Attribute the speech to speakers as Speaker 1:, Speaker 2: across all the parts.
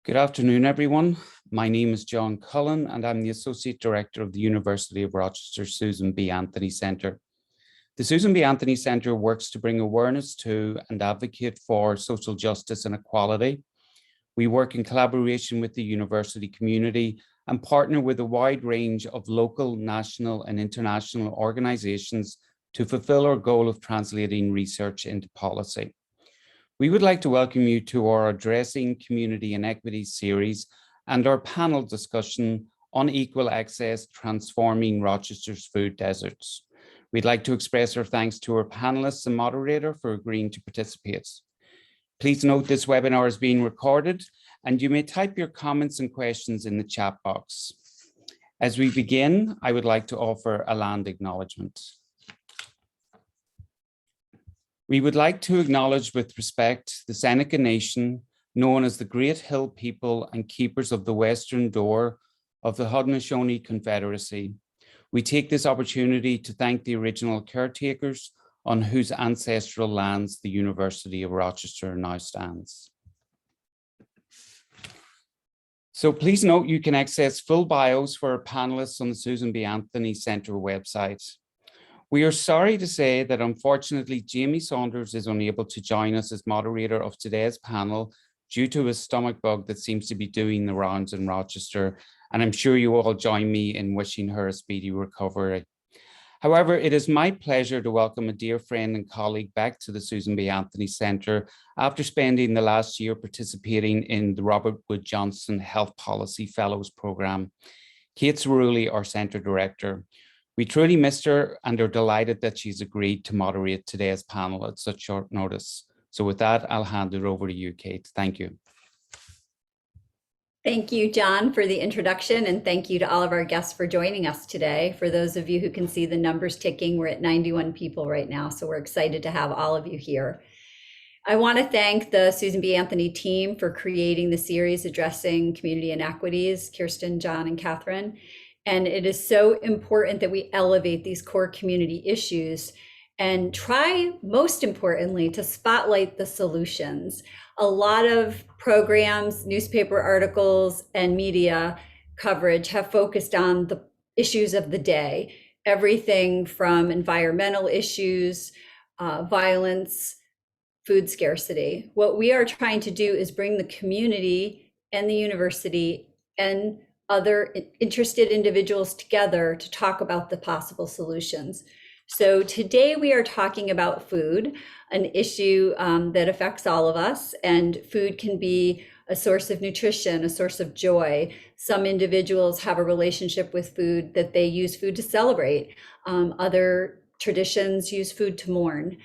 Speaker 1: Good afternoon, everyone. My name is John Cullen, and I'm the Associate Director of the University of Rochester Susan B. Anthony Centre. The Susan B. Anthony Centre works to bring awareness to and advocate for social justice and equality. We work in collaboration with the university community and partner with a wide range of local, national, and international organizations to fulfill our goal of translating research into policy. We would like to welcome you to our Addressing Community Inequities series and our panel discussion on equal access, transforming Rochester's food deserts. We'd like to express our thanks to our panelists and moderator for agreeing to participate. Please note this webinar is being recorded, and you may type your comments and questions in the chat box. As we begin, I would like to offer a land acknowledgement. We would like to acknowledge with respect the Seneca Nation, known as the Great Hill People and keepers of the Western Door of the Haudenosaunee Confederacy. We take this opportunity to thank the original caretakers on whose ancestral lands the University of Rochester now stands. So please note you can access full bios for our panelists on the Susan B. Anthony Centre website. We are sorry to say that unfortunately, Jamie Saunders is unable to join us as moderator of today's panel due to a stomach bug that seems to be doing the rounds in Rochester, and I'm sure you all join me in wishing her a speedy recovery. However, it is my pleasure to welcome a dear friend and colleague back to the Susan B. Anthony Centre after spending the last year participating in the Robert Wood Johnson Health Policy Fellows Programme. Kate Cerulli, our Centre Director. We truly missed her and are delighted that she's agreed to moderate today's panel at such short notice. So with that, I'll hand it over to you, Kate. Thank you.
Speaker 2: Thank you, John, for the introduction, and thank you to all of our guests for joining us today. For those of you who can see the numbers ticking, we're at 91 people right now, so we're excited to have all of you here. I want to thank the Susan B. Anthony team for creating the series addressing community inequities, Kirsten, John, and Catherine. And it is so important that we elevate these core community issues and try, most importantly, to spotlight the solutions. A lot of programs, newspaper articles, and media coverage have focused on the issues of the day, everything from environmental issues, violence, food scarcity. What we are trying to do is bring the community and the university and other interested individuals together to talk about the possible solutions. So today we are talking about food, an issue that affects all of us, and food can be a source of nutrition, a source of joy. Some individuals have a relationship with food that they use food to celebrate. Other traditions use food to mourn.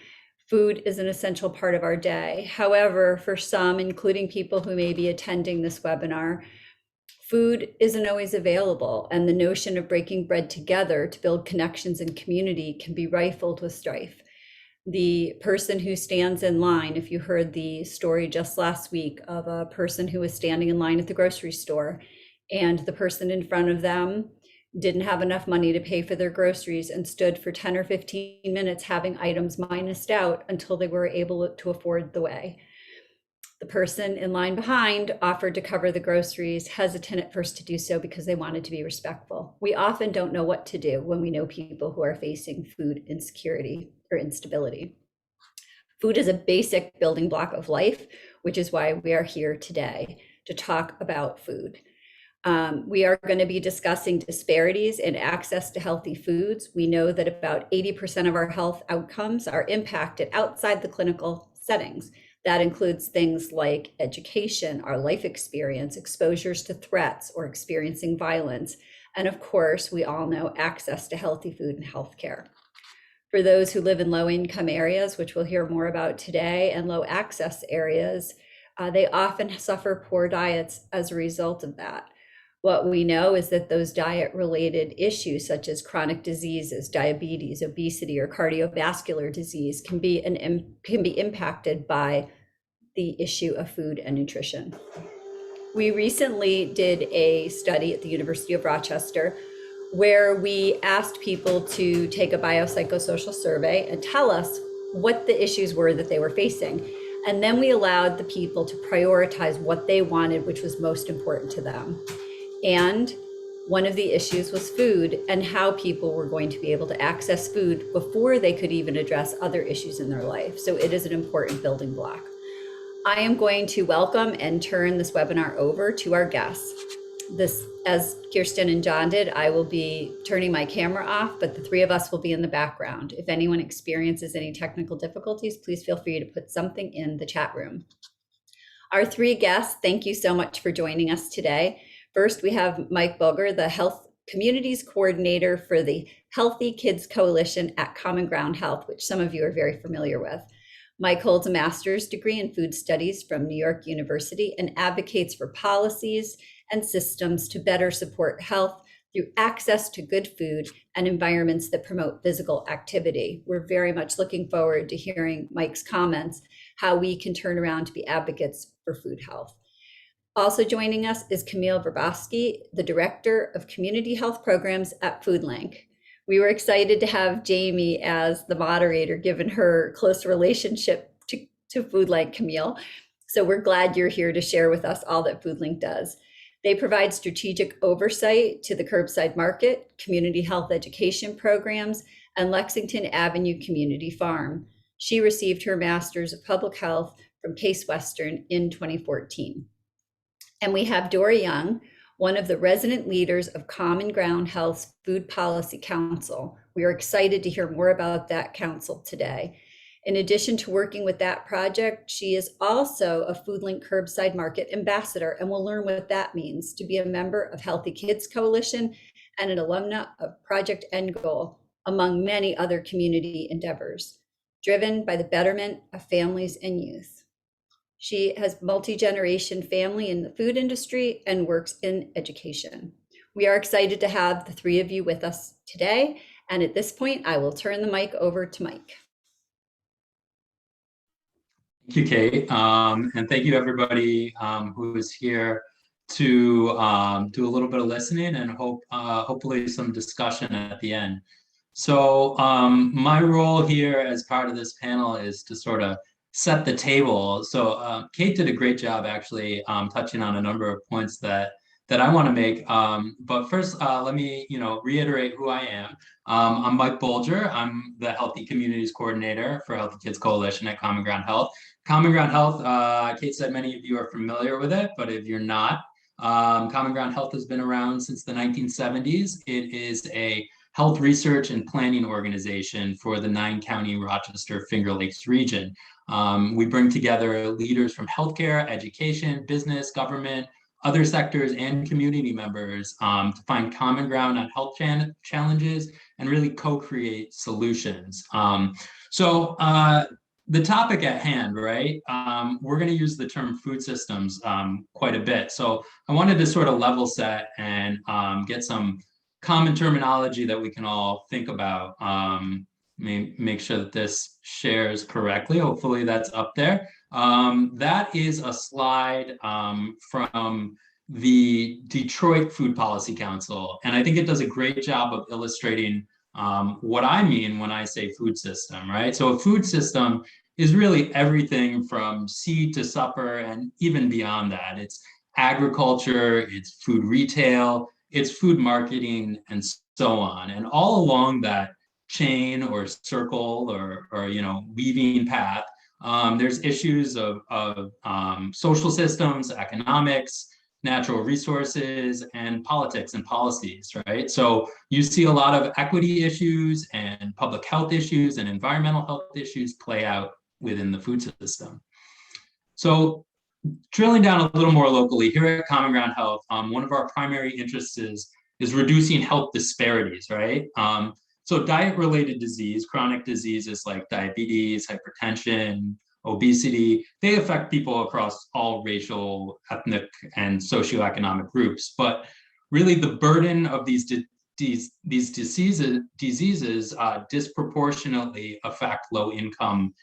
Speaker 2: Food is an essential part of our day. However, for some, including people who may be attending this webinar, food isn't always available, and the notion of breaking bread together to build connections and community can be rifled with strife. The person who stands in line, if you heard the story just last week of a person who was standing in line at the grocery store, and the person in front of them didn't have enough money to pay for their groceries and stood for 10 or 15 minutes having items minused out until they were able to afford the way. The person in line behind offered to cover the groceries, hesitant at first to do so because they wanted to be respectful. We often don't know what to do when we know people who are facing food insecurity or instability. Food is a basic building block of life, which is why we are here today to talk about food. We are going to be discussing disparities in access to healthy foods. We know that about 80% of our health outcomes are impacted outside the clinical settings. That includes things like education, our life experience, exposures to threats or experiencing violence, and of course, we all know access to healthy food and healthcare. For those who live in low-income areas, which we'll hear more about today, and low-access areas, they often suffer poor diets as a result of that. What we know is that those diet-related issues, such as chronic diseases, diabetes, obesity, or cardiovascular disease, can be impacted by the issue of food and nutrition. We recently did a study at the University of Rochester where we asked people to take a biopsychosocial survey and tell us what the issues were that they were facing. And then we allowed the people to prioritize what they wanted, which was most important to them. And one of the issues was food and how people were going to be able to access food before they could even address other issues in their life. So it is an important building block. I am going to welcome and turn this webinar over to our guests. As Kirsten and John did, I will be turning my camera off, but the three of us will be in the background. If anyone experiences any technical difficulties, please feel free to put something in the chat room. Our three guests, thank you so much for joining us today. First, we have Mike Boger, the Health Communities Coordinator for the Healthy Kids Coalition at Common Ground Health, which some of you are very familiar with. Mike holds a master's degree in food studies from New York University and advocates for policies and systems to better support health through access to good food and environments that promote physical activity. We're very much looking forward to hearing Mike's comments, how we can turn around to be advocates for food health. Also joining us is Camille Verbowski, the Director of Community Health Programs at FoodLink. We were excited to have Jamie as the moderator, given her close relationship to FoodLink, Camille. So we're glad you're here to share with us all that FoodLink does. They provide strategic oversight to the curbside market, community health education programs, and Lexington Avenue Community Farm. She received her Master's of Public Health from Case Western in 2014. And we have Dora Young, one of the resident leaders of Common Ground Health's Food Policy Council. We are excited to hear more about that council today. In addition to working with that project, she is also a FoodLink Curbside Market Ambassador, and we'll learn what that means to be a member of Healthy Kids Coalition and an alumna of Project End Goal, among many other community endeavors, driven by the betterment of families and youth. She has multi-generation family in the food industry and works in education. We are excited to have the three of you with us today. And at this point, I will turn the mic over to Mike.
Speaker 3: Thank you, Kate. And thank you everybody who is here to do a little bit of listening and hopefully some discussion at the end. So my role here as part of this panel is to sort of set the table. So Kate did a great job actually touching on a number of points that I want to make. But first, let me reiterate who I am. I'm Mike Bolger. I'm the Healthy Communities Coordinator for Healthy Kids Coalition at Common Ground Health. Common Ground Health, Kate said many of you are familiar with it, but if you're not, Common Ground Health has been around since the 1970s. It is a health research and planning organization for the 9-county Rochester Finger Lakes region. We bring together leaders from healthcare, education, business, government, other sectors, and community members to find common ground on health challenges and really co-create solutions. The topic at hand, right? We're going to use the term food systems quite a bit. So I wanted to sort of level set and get some common terminology that we can all think about. Make sure that this shares correctly. Hopefully that's up there. That is a slide from the Detroit Food Policy Council. And I think it does a great job of illustrating what I mean when I say food system, right? So a food system is really everything from seed to supper and even beyond that. It's agriculture, it's food retail, it's food marketing, and so on. And all along that chain or circle or weaving path, there's issues of social systems, economics, natural resources, and politics and policies, right? So you see a lot of equity issues and public health issues and environmental health issues play out within the food system. So drilling down a little more locally, here at Common Ground Health, one of our primary interests is reducing health disparities, right? So diet-related disease, chronic diseases like diabetes, hypertension, obesity, they affect people across all racial, ethnic, and socioeconomic groups. But really the burden of these diseases disproportionately affect low-income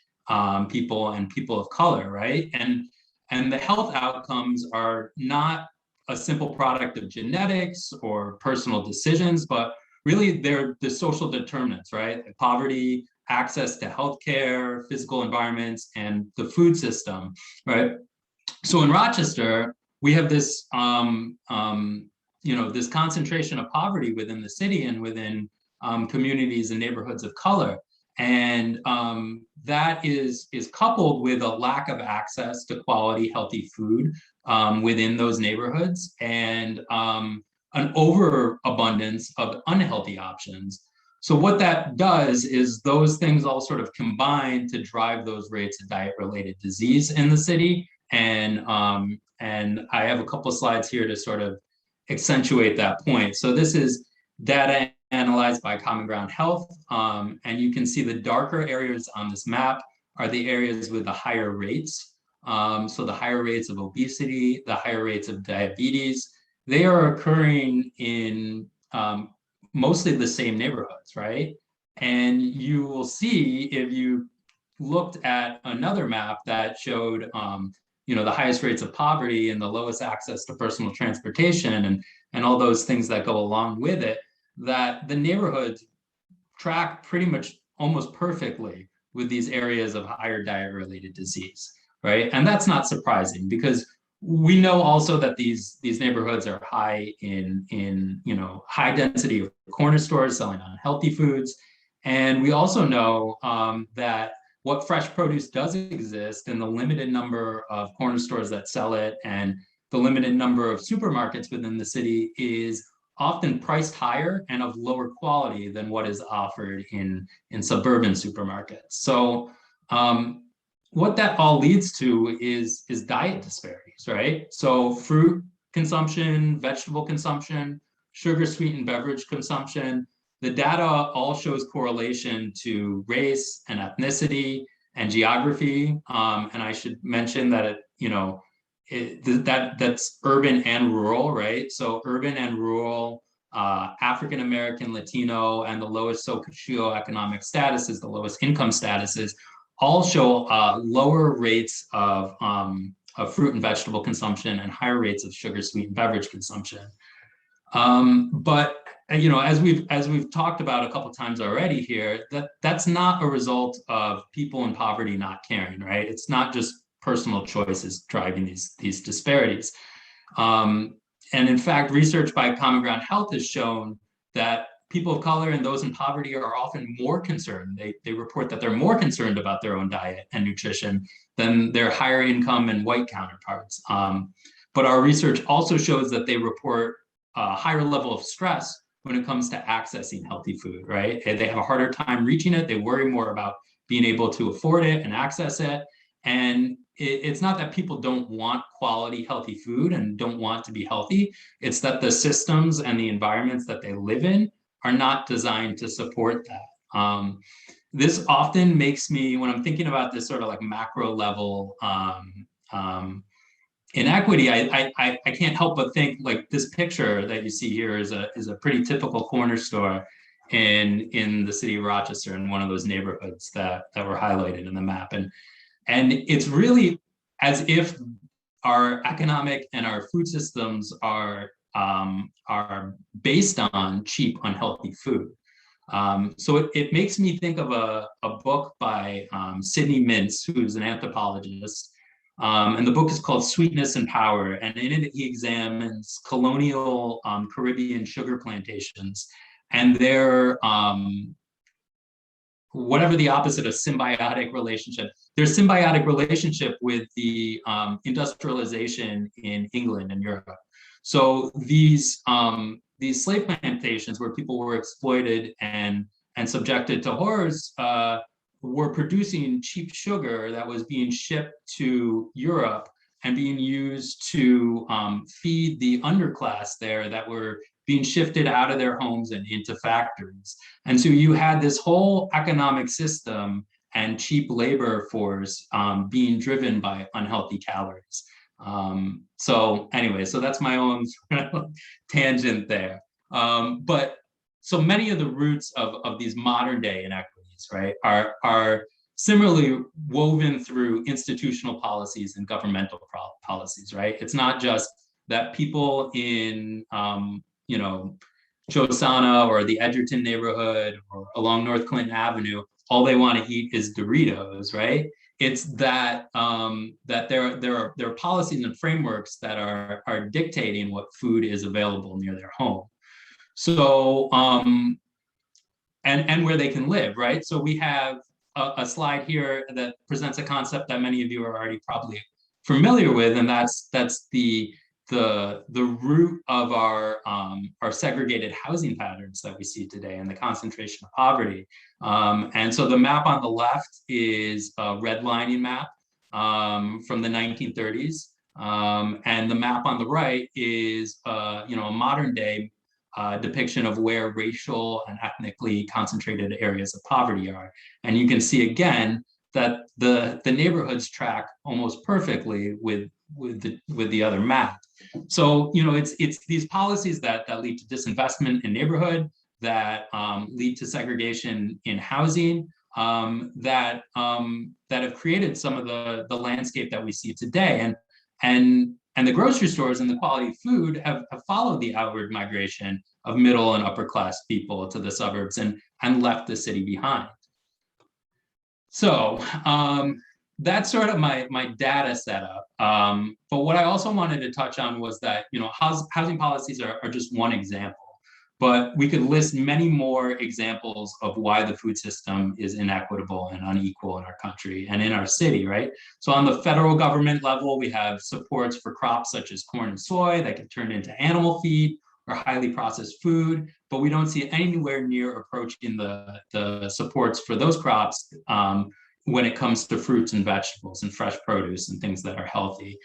Speaker 3: people and people of color, right? And the health outcomes are not a simple product of genetics or personal decisions, but really they're the social determinants, right? Poverty, access to healthcare, physical environments, and the food system, right? So in Rochester, we have this, this concentration of poverty within the city and within communities and neighborhoods of color. And that is coupled with a lack of access to quality, healthy food within those neighborhoods, and an overabundance of unhealthy options. So what that does is those things all sort of combine to drive those rates of diet-related disease in the city. And I have a couple of slides here to sort of accentuate that point. So this is data analyzed by Common Ground Health. And you can see the darker areas on this map are the areas with the higher rates. So the higher rates of obesity, the higher rates of diabetes, they are occurring in mostly the same neighborhoods, right? And you will see if you looked at another map that showed the highest rates of poverty and the lowest access to personal transportation and all those things that go along with it, that the neighborhoods track pretty much almost perfectly with these areas of higher diet-related disease, right? And that's not surprising, because we know also that these neighborhoods are high in high density of corner stores selling unhealthy foods. And we also know that what fresh produce does exist in the limited number of corner stores that sell it and the limited number of supermarkets within the city is often priced higher and of lower quality than what is offered in suburban supermarkets. So what that all leads to is diet disparities, right? So fruit consumption, vegetable consumption, sugar sweetened beverage consumption, the data all shows correlation to race and ethnicity and geography. And I should mention that that's urban and rural, right? So urban and rural, African-American, Latino, and the lowest socioeconomic statuses, the lowest income statuses, all show lower rates of fruit and vegetable consumption and higher rates of sugar sweetened beverage consumption. But as we've talked about a couple of times already here, that's not a result of people in poverty not caring, right? It's not just personal choices driving these disparities. And in fact, research by Common Ground Health has shown that people of color and those in poverty are often more concerned. They report that they're more concerned about their own diet and nutrition than their higher income and white counterparts. But our research also shows that they report a higher level of stress when it comes to accessing healthy food, right? They have a harder time reaching it. They worry more about being able to afford it and access it. And it's not that people don't want quality, healthy food and don't want to be healthy. It's that the systems and the environments that they live in are not designed to support that. This often makes me, when I'm thinking about this sort of like macro level inequity, I can't help but think like this picture that you see here is a pretty typical corner store in the city of Rochester, in one of those neighborhoods that were highlighted in the map. And it's really as if our economic and our food systems are based on cheap, unhealthy food. So it makes me think of a book by Sidney Mintz, who's an anthropologist. And the book is called Sweetness and Power. And in it, he examines colonial Caribbean sugar plantations and their, whatever the opposite of symbiotic relationship, their symbiotic relationship with the industrialization in England and Europe. So these slave plantations where people were exploited and subjected to horrors were producing cheap sugar that was being shipped to Europe and being used to feed the underclass there that were being shifted out of their homes and into factories. And so you had this whole economic system and cheap labor force being driven by unhealthy calories. So anyway, so that's my own tangent there. But so many of the roots of these modern day inequities, right, are similarly woven through institutional policies and governmental policies, right? It's not just that people in, Josana or the Edgerton neighborhood or along North Clinton Avenue all they want to eat is Doritos, right? It's that that there are policies and frameworks that are dictating what food is available near their home. So and where they can live, right? So we have a slide here that presents a concept that many of you are already probably familiar with, and that's the root of our segregated housing patterns that we see today and the concentration of poverty. And so the map on the left is a redlining map from the 1930s, and the map on the right is a modern day depiction of where racial and ethnically concentrated areas of poverty are. And you can see again that the neighborhoods track almost perfectly with the other map. So it's these policies that lead to disinvestment in neighborhood, that lead to segregation in housing, that have created some of the landscape that we see today. And the grocery stores and the quality of food have followed the outward migration of middle and upper class people to the suburbs and left the city behind. So that's sort of my data setup. But what I also wanted to touch on was that housing policies are just one example, but we could list many more examples of why the food system is inequitable and unequal in our country and in our city, right? So on the federal government level, we have supports for crops such as corn and soy that can turn into animal feed or highly processed food, but we don't see anywhere near approaching the supports for those crops when it comes to fruits and vegetables and fresh produce and things that are healthy.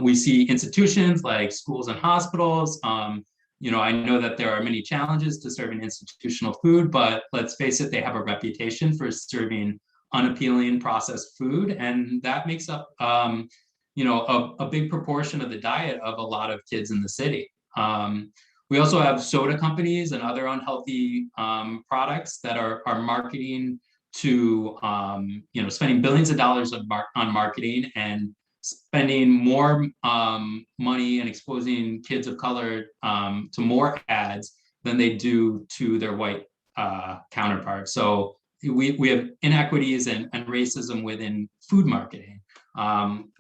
Speaker 3: We see institutions like schools and hospitals. I know that there are many challenges to serving institutional food, but let's face it, they have a reputation for serving unappealing processed food, and that makes up a big proportion of the diet of a lot of kids in the city. We also have soda companies and other unhealthy products that are marketing to spending billions of dollars on marketing and spending more money and exposing kids of color to more ads than they do to their white counterparts. So we have inequities and racism within food marketing.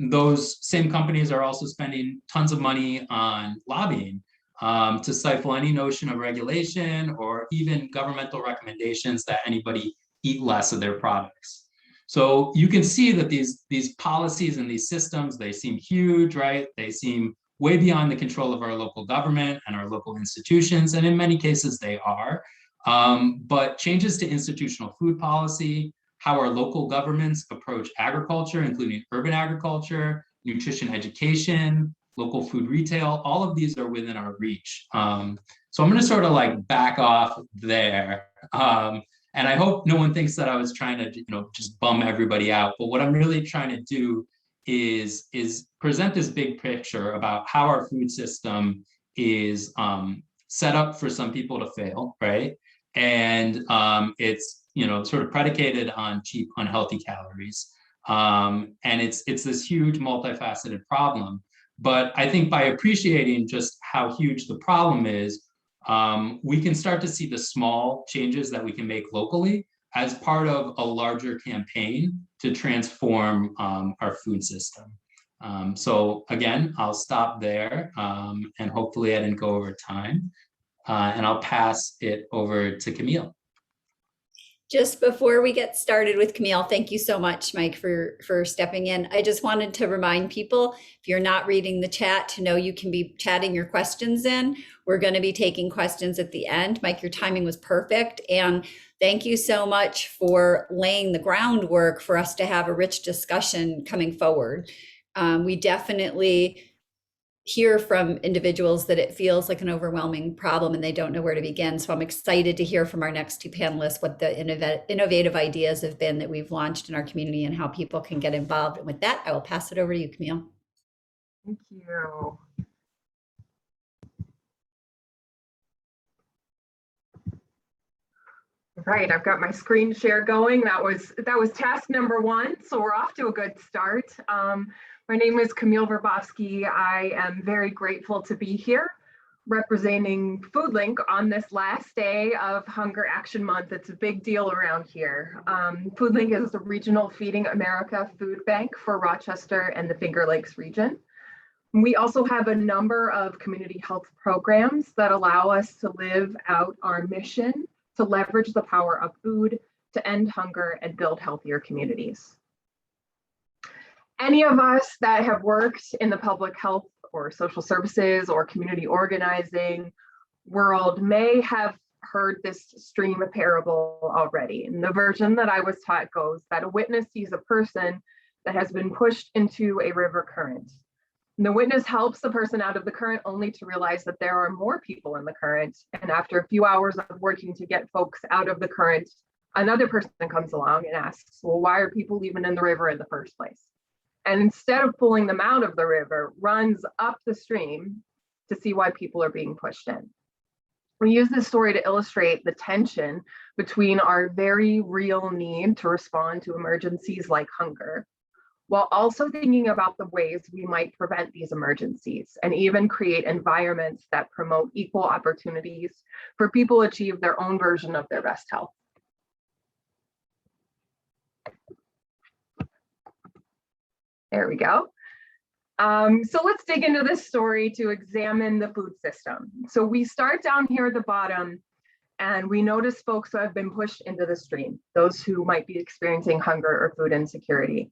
Speaker 3: Those same companies are also spending tons of money on lobbying to stifle any notion of regulation or even governmental recommendations that anybody eat less of their products. So you can see that these policies and these systems, they seem huge, right? They seem way beyond the control of our local government and our local institutions, and in many cases they are. But changes to institutional food policy, how our local governments approach agriculture, including urban agriculture, nutrition education, local food retail, all of these are within our reach. So I'm gonna sort of like back off there. And I hope no one thinks that I was trying to, just bum everybody out. But what I'm really trying to do is present this big picture about how our food system is set up for some people to fail, right? And it's sort of predicated on cheap, unhealthy calories. And it's this huge, multifaceted problem. But I think by appreciating just how huge the problem is, we can start to see the small changes that we can make locally as part of a larger campaign to transform our food system. So again, I'll stop there, and hopefully I didn't go over time, and I'll pass it over to Camille.
Speaker 2: Just before we get started with Camille, thank you so much, Mike, for stepping in. I just wanted to remind people, if you're not reading the chat, to know you can be chatting your questions in. We're going to be taking questions at the end. Mike, your timing was perfect. And thank you so much for laying the groundwork for us to have a rich discussion coming forward. We definitely hear from individuals that it feels like an overwhelming problem and they don't know where to begin. So I'm excited to hear from our next two panelists what the innovative ideas have been that we've launched in our community and how people can get involved. And with that, I will pass it over to you, Camille.
Speaker 4: Thank you. Right, I've got my screen share going. That was task number one, so we're off to a good start. My name is Camille Verbofsky. I am very grateful to be here. representing FoodLink on this last day of Hunger Action Month. It's a big deal around here. FoodLink is the regional Feeding America food bank for Rochester and the Finger Lakes region. We also have a number of community health programs that allow us to live out our mission to leverage the power of food to end hunger and build healthier communities. Any of us that have worked in the public health or social services or community organizing world may have heard this stream parable already. And the version that I was taught goes that a witness sees a person that has been pushed into a river current. And the witness helps the person out of the current only to realize that there are more people in the current. And after a few hours of working to get folks out of the current, another person comes along and asks, well, why are people even in the river in the first place? And instead of pulling them out of the river, runs up the stream to see why people are being pushed in. We use this story to illustrate the tension between our very real need to respond to emergencies like hunger, while also thinking about the ways we might prevent these emergencies and even create environments that promote equal opportunities for people to achieve their own version of their best health. There we go. So let's dig into this story to examine the food system. So we start down here at the bottom and we notice folks who have been pushed into the stream, those who might be experiencing hunger or food insecurity.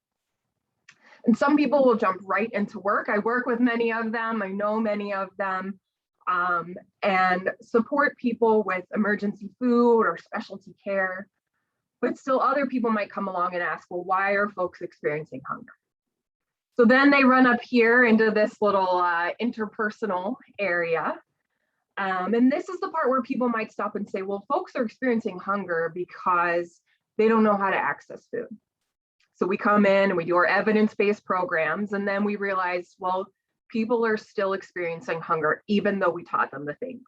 Speaker 4: And some people will jump right into work. I work with many of them. I know many of them, and support people with emergency food or specialty care. But still other people might come along and ask, well, why are folks experiencing hunger? So then they run up here into this little interpersonal area. And this is the part where people might stop and say, well, folks are experiencing hunger because they don't know how to access food. So we come in and we do our evidence-based programs, and then we realize, well, people are still experiencing hunger, even though we taught them the things.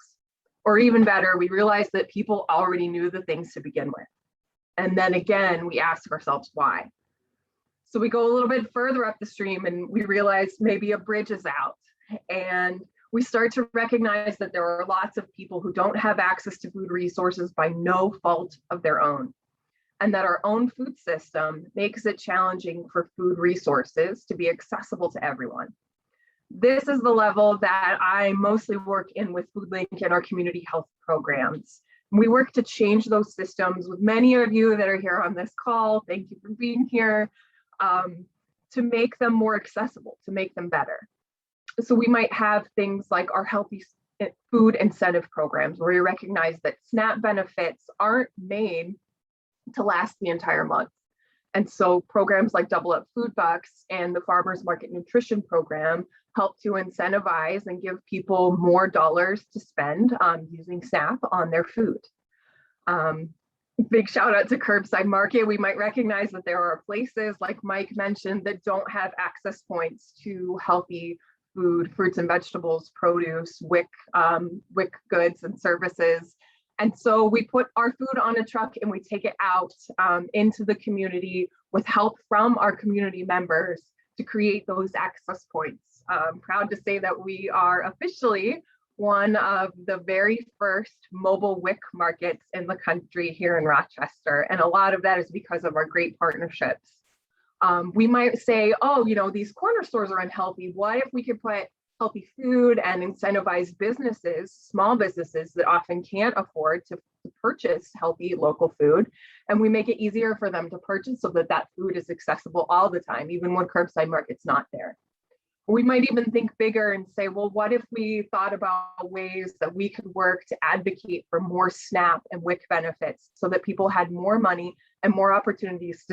Speaker 4: Or even better, we realize that people already knew the things to begin with. And then again, we ask ourselves why. So we go a little bit further up the stream and we realize maybe a bridge is out, and we start to recognize that there are lots of people who don't have access to food resources by no fault of their own, and that our own food system makes it challenging for food resources to be accessible to everyone. This is the level that I mostly work in with FoodLink and our community health programs. We work to change those systems with many of you that are here on this call. Thank you for being here. To make them more accessible, to make them better. So we might have things like our healthy food incentive programs, where we recognize that SNAP benefits aren't made to last the entire month. And so programs like Double Up Food Bucks and the Farmers Market Nutrition Program help to incentivize and give people more dollars to spend using SNAP on their food. Big shout out to Curbside Market. We might recognize that there are places, like Mike mentioned, that don't have access points to healthy food, fruits and vegetables, produce, WIC goods and services. And so we put our food on a truck and we take it out into the community with help from our community members to create those access points. I'm proud to say that we are officially one of the very first mobile WIC markets in the country here in Rochester. And a lot of that is because of our great partnerships. We might say, oh, you know, these corner stores are unhealthy. What if we could put healthy food and incentivize businesses, small businesses that often can't afford to purchase healthy local food, and we make it easier for them to purchase so that that food is accessible all the time, even when Curbside Market's not there. We might even think bigger and say, well, what if we thought about ways that we could work to advocate for more SNAP and WIC benefits so that people had more money and more opportunities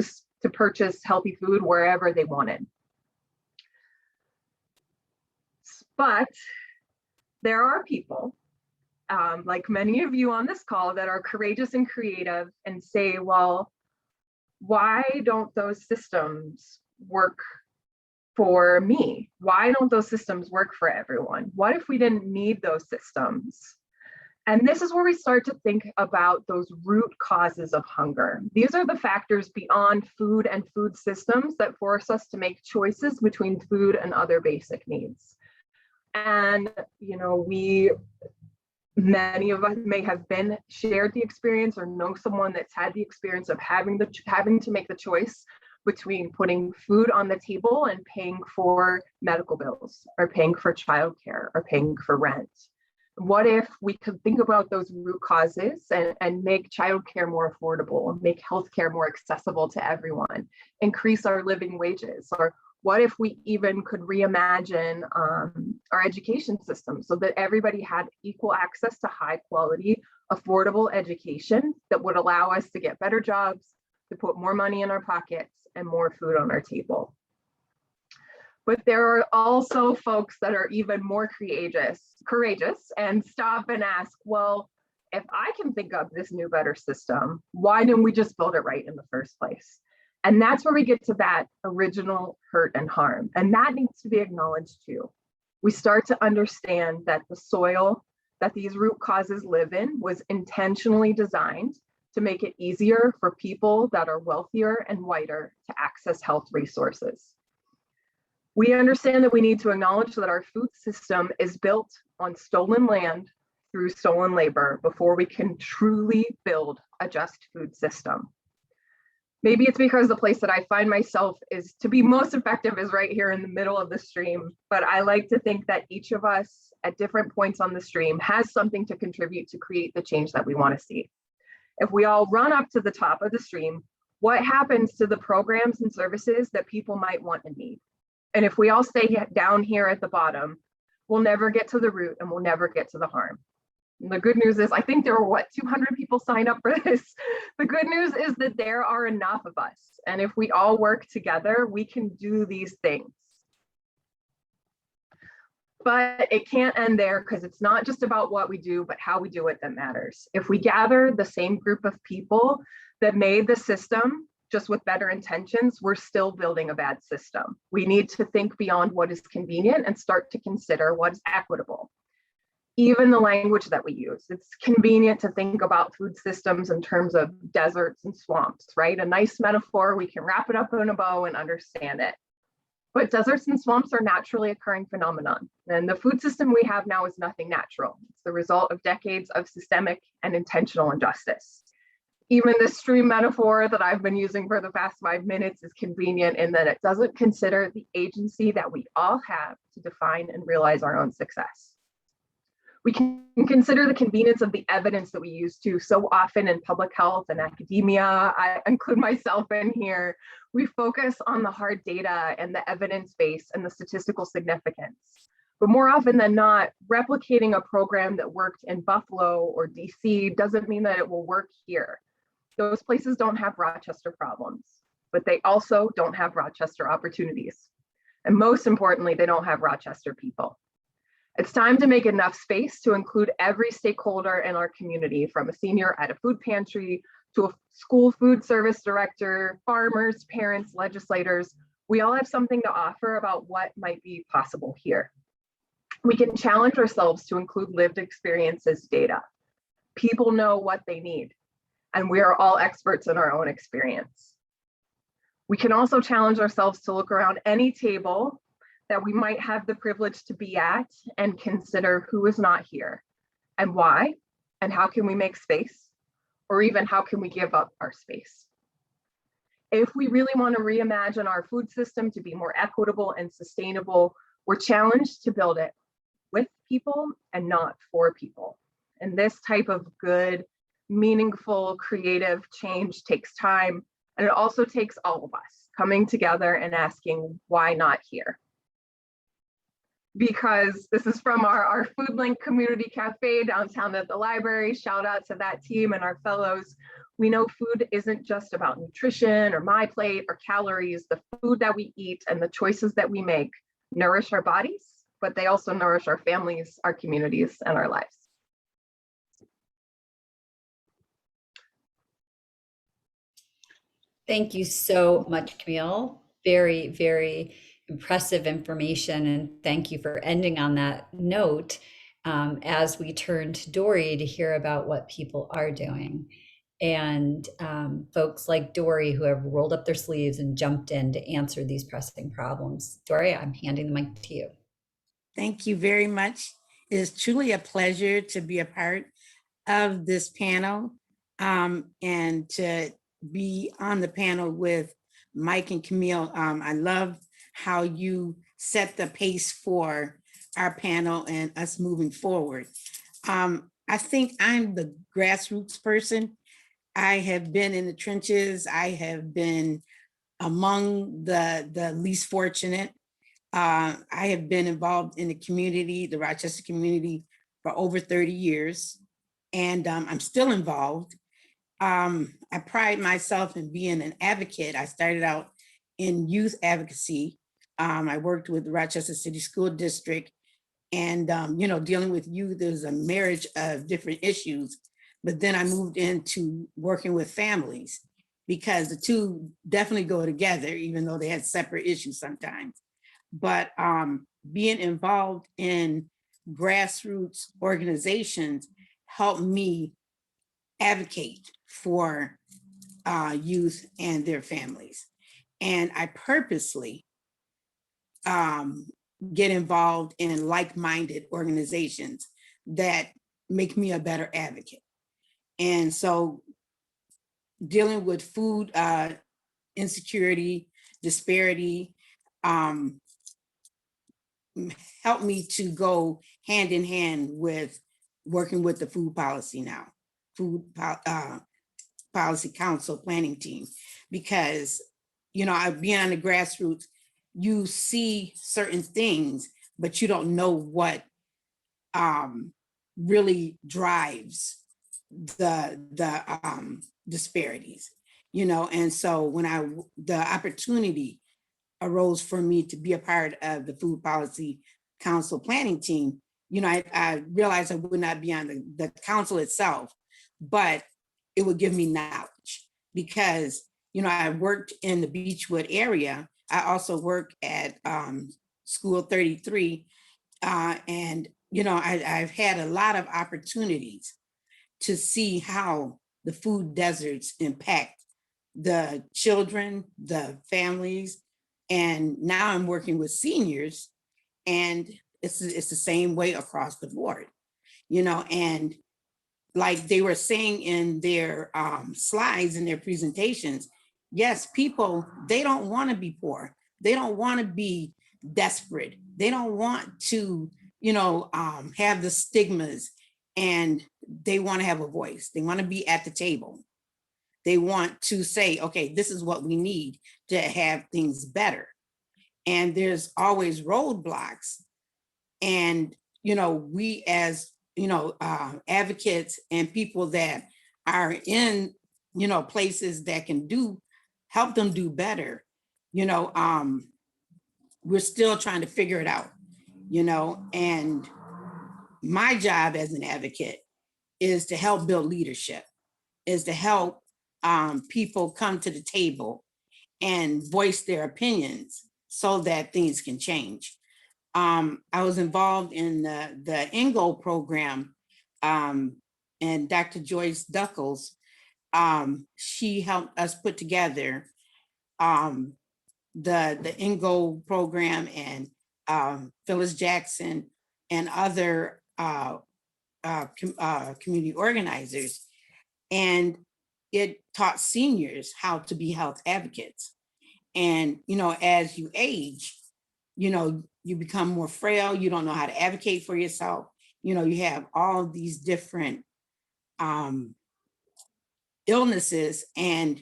Speaker 4: to purchase healthy food wherever they wanted. But there are people, like many of you on this call, that are courageous and creative and say, well, why don't those systems work for me? Why don't those systems work for everyone? What if we didn't need those systems? And this is where we start to think about those root causes of hunger. These are the factors beyond food and food systems that force us to make choices between food and other basic needs. And, many of us may have shared the experience or know someone that's had the experience of having to make the choice between putting food on the table and paying for medical bills, or paying for childcare, or paying for rent. What if we could think about those root causes and make childcare more affordable, make healthcare more accessible to everyone, increase our living wages? Or what if we even could reimagine our education system so that everybody had equal access to high quality, affordable education that would allow us to get better jobs, to put more money in our pockets and more food on our table? But there are also folks that are even more courageous and stop and ask, well, if I can think of this new, better system, why didn't we just build it right in the first place? And that's where we get to that original hurt and harm. And that needs to be acknowledged too. We start to understand that the soil that these root causes live in was intentionally designed to make it easier for people that are wealthier and whiter to access health resources. We understand that we need to acknowledge that our food system is built on stolen land through stolen labor before we can truly build a just food system. Maybe it's because the place that I find myself is to be most effective is right here in the middle of the stream, but I like to think that each of us at different points on the stream has something to contribute to create the change that we want to see. If we all run up to the top of the stream, what happens to the programs and services that people might want and need? And if we all stay down here at the bottom, we'll never get to the root and we'll never get to the harm. And the good news is, I think there were 200 people signed up for this. The good news is that there are enough of us. And if we all work together, we can do these things. But it can't end there, because it's not just about what we do, but how we do it that matters. If we gather the same group of people that made the system just with better intentions, we're still building a bad system. We need to think beyond what is convenient and start to consider what is equitable. Even the language that we use, it's convenient to think about food systems in terms of deserts and swamps, right? A nice metaphor, we can wrap it up in a bow and understand it. But deserts and swamps are naturally occurring phenomenon. And the food system we have now is nothing natural. It's the result of decades of systemic and intentional injustice. Even the stream metaphor that I've been using for the past 5 minutes is convenient in that it doesn't consider the agency that we all have to define and realize our own success. We can consider the convenience of the evidence that we use to so often in public health and academia. I include myself in here. We focus on the hard data and the evidence base and the statistical significance. But more often than not, replicating a program that worked in Buffalo or DC doesn't mean that it will work here. Those places don't have Rochester problems, but they also don't have Rochester opportunities. And most importantly, they don't have Rochester people. It's time to make enough space to include every stakeholder in our community, from a senior at a food pantry to a school food service director, farmers, parents, legislators. We all have something to offer about what might be possible here. We can challenge ourselves to include lived experiences data. People know what they need, and we are all experts in our own experience. We can also challenge ourselves to look around any table that we might have the privilege to be at and consider who is not here and why, and how can we make space, or even how can we give up our space. If we really want to reimagine our food system to be more equitable and sustainable, we're challenged to build it with people and not for people. And this type of good, meaningful, creative change takes time, and it also takes all of us coming together and asking, why not here? Because this is from our FoodLink Community Cafe downtown at the library. Shout out to that team and our fellows. We know food isn't just about nutrition or my plate or calories. The food that we eat and the choices that we make nourish our bodies, but they also nourish our families, our communities, and our lives.
Speaker 2: Thank you so much, Camille. Very, very impressive information, and thank you for ending on that note as we turn to Dory to hear about what people are doing. And folks like Dory who have rolled up their sleeves and jumped in to answer these pressing problems. Dory, I'm handing the mic to you.
Speaker 5: Thank you very much. It is truly a pleasure to be a part of this panel and to be on the panel with Mike and Camille. I love how you set the pace for our panel and us moving forward. I think I'm the grassroots person. I have been in the trenches. I have been among the least fortunate. I have been involved in the community, the Rochester community, for over 30 years, and I'm still involved. I pride myself in being an advocate. I started out in youth advocacy. I worked with the Rochester City School District, and dealing with youth is a marriage of different issues. But then I moved into working with families because the two definitely go together, even though they had separate issues sometimes. But being involved in grassroots organizations helped me advocate for youth and their families. And I purposely get involved in like-minded organizations that make me a better advocate. And so dealing with food insecurity, disparity, helped me to go hand in hand with working with the food policy now, policy council planning team, because, being on the grassroots, you see certain things, but you don't know what really drives the disparities, and so when the opportunity arose for me to be a part of the Food Policy Council planning team, I realized I would not be on the council itself, but it would give me knowledge because, I worked in the Beechwood area. I also work at School 33. And, I've had a lot of opportunities to see how the food deserts impact the children, the families. And now I'm working with seniors, and it's the same way across the board, and like they were saying in their slides in their presentations, yes, people, they don't want to be poor. They don't want to be desperate. They don't want to, have the stigmas, and they want to have a voice. They want to be at the table. They want to say, okay, this is what we need to have things better. And there's always roadblocks. And, we as, advocates and people that are in, places that can help them do better, we're still trying to figure it out, and my job as an advocate is to help build leadership, is to help people come to the table and voice their opinions so that things can change. I was involved in the INGO program, and Dr. Joyce Duckles, she helped us put together the INGO program, and Phyllis Jackson and other community organizers. And it taught seniors how to be health advocates. And, as you age, you become more frail. You don't know how to advocate for yourself. You have all these different illnesses, and,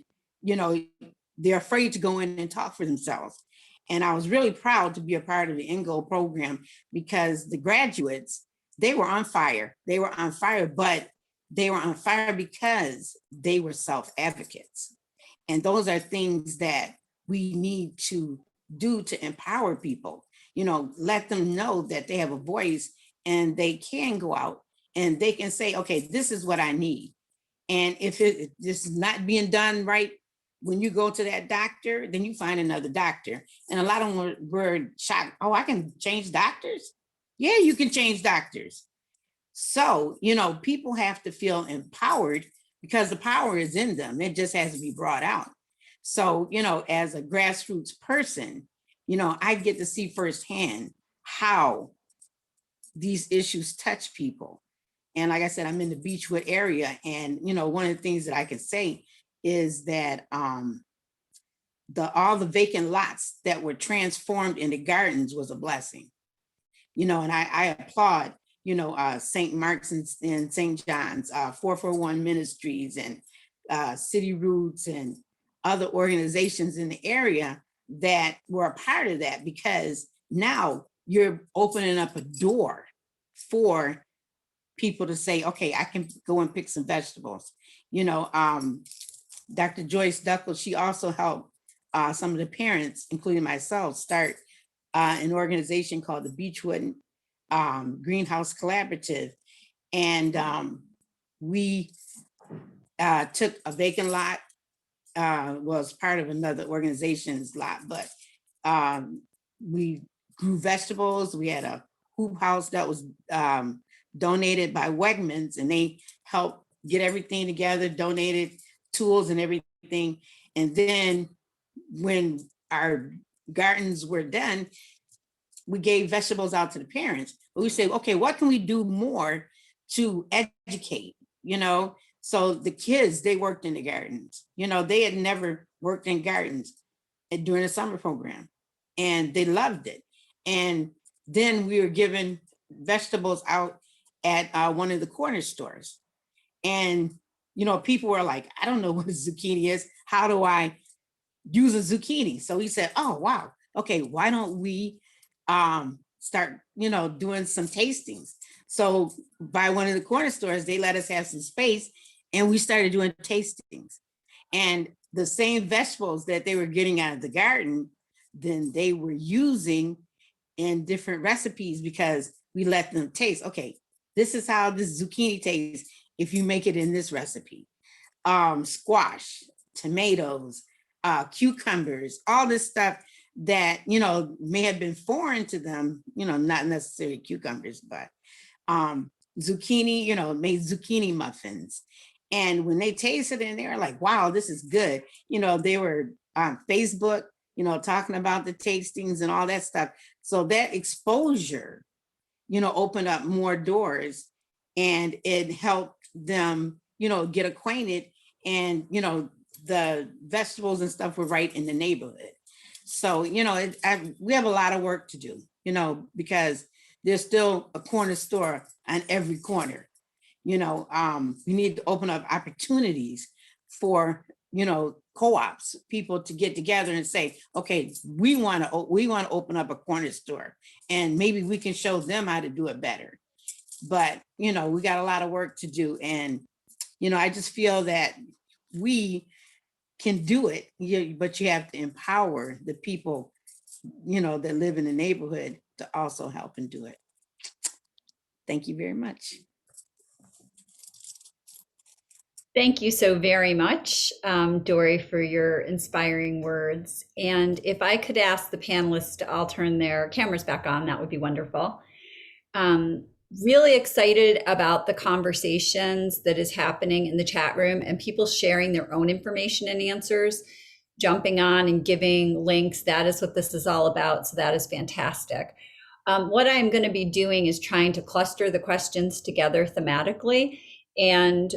Speaker 5: they're afraid to go in and talk for themselves. And I was really proud to be a part of the INGO program because the graduates, they were on fire. They were on fire, but they were on fire because they were self-advocates. And those are things that we need to do to empower people, let them know that they have a voice and they can go out and they can say, okay, this is what I need. And if this is not being done right, when you go to that doctor, then you find another doctor. And a lot of them were shocked. Oh, I can change doctors? Yeah, you can change doctors. So, people have to feel empowered because the power is in them. It just has to be brought out. So, as a grassroots person, I get to see firsthand how these issues touch people. And like I said, I'm in the Beechwood area, and one of the things that I could say is that all the vacant lots that were transformed into gardens was a blessing. And I applaud, St. Mark's and St. John's, 441 Ministries, and City Roots, and other organizations in the area that were a part of that, because now you're opening up a door for people to say, okay, I can go and pick some vegetables. Dr. Joyce Duckle, she also helped some of the parents, including myself, start an organization called the Beechwood Greenhouse Collaborative. And we took a vacant lot, was part of another organization's lot, but we grew vegetables. We had a hoop house that was donated by Wegmans, and they helped get everything together, donated tools and everything. And then when our gardens were done, we gave vegetables out to the parents. But we said, okay, what can we do more to educate? So the kids, they worked in the gardens. They had never worked in gardens during the summer program, and they loved it. And then we were giving vegetables out at one of the corner stores. And, people were like, I don't know what a zucchini is. How do I use a zucchini? So we said, oh, wow. Okay, why don't we start, doing some tastings? So by one of the corner stores, they let us have some space, and we started doing tastings. And the same vegetables that they were getting out of the garden, then they were using in different recipes, because we let them taste, okay, this is how this zucchini tastes if you make it in this recipe. Squash, tomatoes, cucumbers, all this stuff that, may have been foreign to them, not necessarily cucumbers, but zucchini, made zucchini muffins. And when they tasted it, and they were like, wow, this is good. They were on Facebook, talking about the tastings and all that stuff. So that exposure, opened up more doors, and it helped them, get acquainted. And, the vegetables and stuff were right in the neighborhood. So, we have a lot of work to do, because there's still a corner store on every corner. We need to open up opportunities for, co-ops, people to get together and say, okay, we want to open up a corner store, and maybe we can show them how to do it better. But, we got a lot of work to do. And, I just feel that we can do it, but you have to empower the people, that live in the neighborhood to also help and do it. Thank you very much.
Speaker 2: Thank you so very much, Dory, for your inspiring words. And if I could ask the panelists to all turn their cameras back on, that would be wonderful. Really excited about the conversations that is happening in the chat room, and people sharing their own information and answers, jumping on and giving links. That is what this is all about. So that is fantastic. What I'm going to be doing is trying to cluster the questions together thematically. And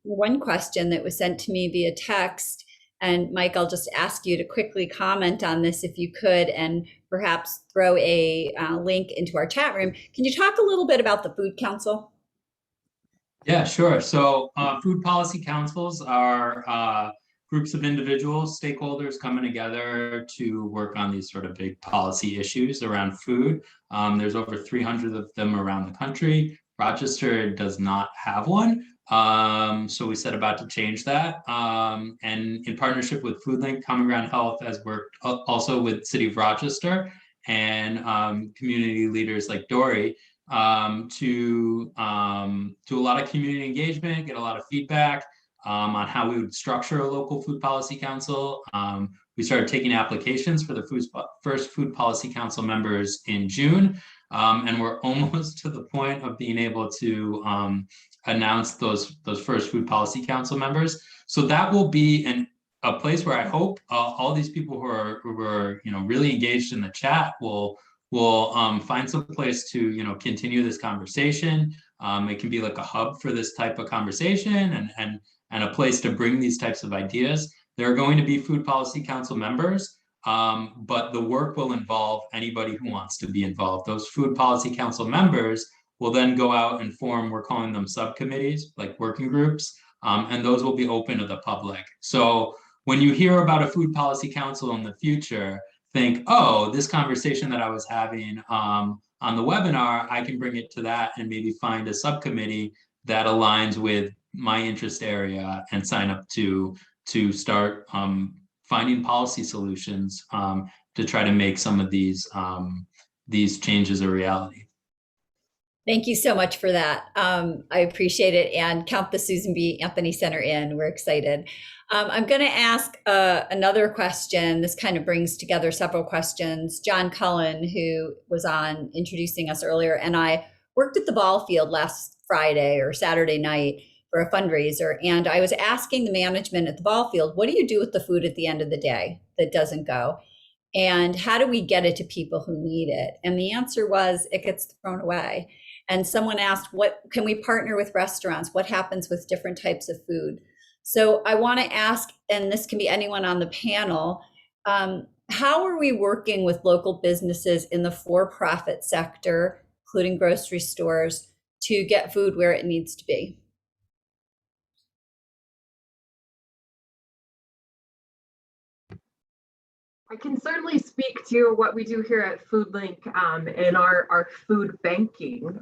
Speaker 2: one question that was sent to me via text, and Mike, I'll just ask you to quickly comment on this if you could, and perhaps throw a link into our chat room. Can you talk a little bit about the Food Council?
Speaker 3: Yeah, sure. So food policy councils are groups of individuals, stakeholders coming together to work on these sort of big policy issues around food. There's over 300 of them around the country. Rochester does not have one. So we set about to change that. And in partnership with FoodLink, Common Ground Health has worked also with City of Rochester and community leaders like Dory to do a lot of community engagement, get a lot of feedback on how we would structure a local food policy council. We started taking applications for the first food policy council members in June. And we're almost to the point of being able to announce those first food policy council members. So that will be a place where I hope all these people who are really engaged in the chat will we'll find some place to, continue this conversation. It can be like a hub for this type of conversation and a place to bring these types of ideas. There are going to be Food Policy Council members, but the work will involve anybody who wants to be involved. Those Food Policy Council members will then go out and form, we're calling them subcommittees, like working groups, and those will be open to the public. So when you hear about a Food Policy Council in the future, think, oh, this conversation that I was having on the webinar, I can bring it to that and maybe find a subcommittee that aligns with my interest area and sign up to start finding policy solutions to try to make some of these changes a reality.
Speaker 2: Thank you so much for that. I appreciate it, and count the Susan B. Anthony Center in. We're excited. I'm going to ask another question. This kind of brings together several questions. John Cullen, who was on introducing us earlier, and I worked at the ball field last Friday or Saturday night for a fundraiser. And I was asking the management at the ball field, what do you do with the food at the end of the day that doesn't go? And how do we get it to people who need it? And the answer was, it gets thrown away. And someone asked, what can we partner with restaurants? What happens with different types of food? So I want to ask, and this can be anyone on the panel, how are we working with local businesses in the for-profit sector, including grocery stores, to get food where it needs to be?
Speaker 4: I can certainly speak to what we do here at FoodLink in our food banking.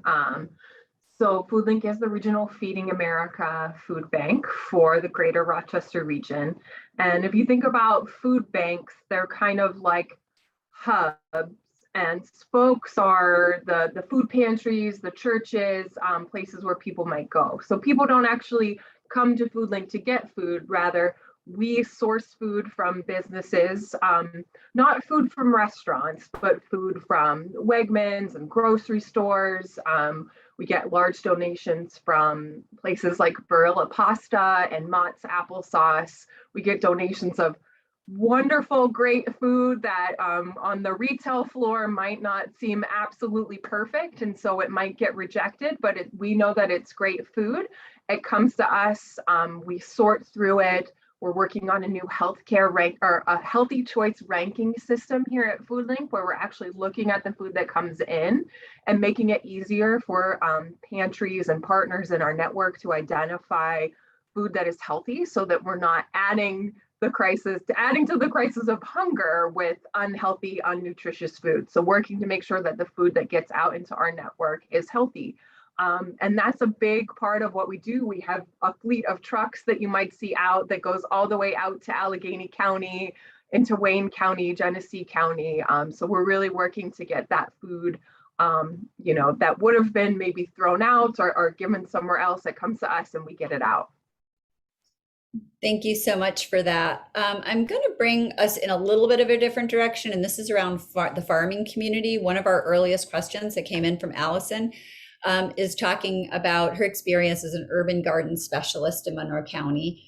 Speaker 4: So FoodLink is the regional Feeding America food bank for the greater Rochester region. And if you think about food banks, they're kind of like hubs, and spokes are the food pantries, the churches, places where people might go. So people don't actually come to FoodLink to get food, rather we source food from businesses, not food from restaurants, but food from Wegmans and grocery stores. We get large donations from places like Barilla Pasta and Mott's Applesauce. We get donations of wonderful, great food that on the retail floor might not seem absolutely perfect, and so it might get rejected, but we know that it's great food. It comes to us, we sort through it. We're working on a new healthcare rank or a healthy choice ranking system here at FoodLink, where we're actually looking at the food that comes in and making it easier for pantries and partners in our network to identify food that is healthy, so that we're not adding to the crisis of hunger with unhealthy, unnutritious food. So working to make sure that the food that gets out into our network is healthy. And that's a big part of what we do. We have a fleet of trucks that you might see out that goes all the way out to Allegheny County, into Wayne County, Genesee County. So we're really working to get that food, that would have been maybe thrown out or given somewhere else. It comes to us and we get it out.
Speaker 2: Thank you so much for that. I'm going to bring us in a little bit of a different direction, and this is around the farming community. One of our earliest questions that came in from Allison is talking about her experience as an urban garden specialist in Monroe County,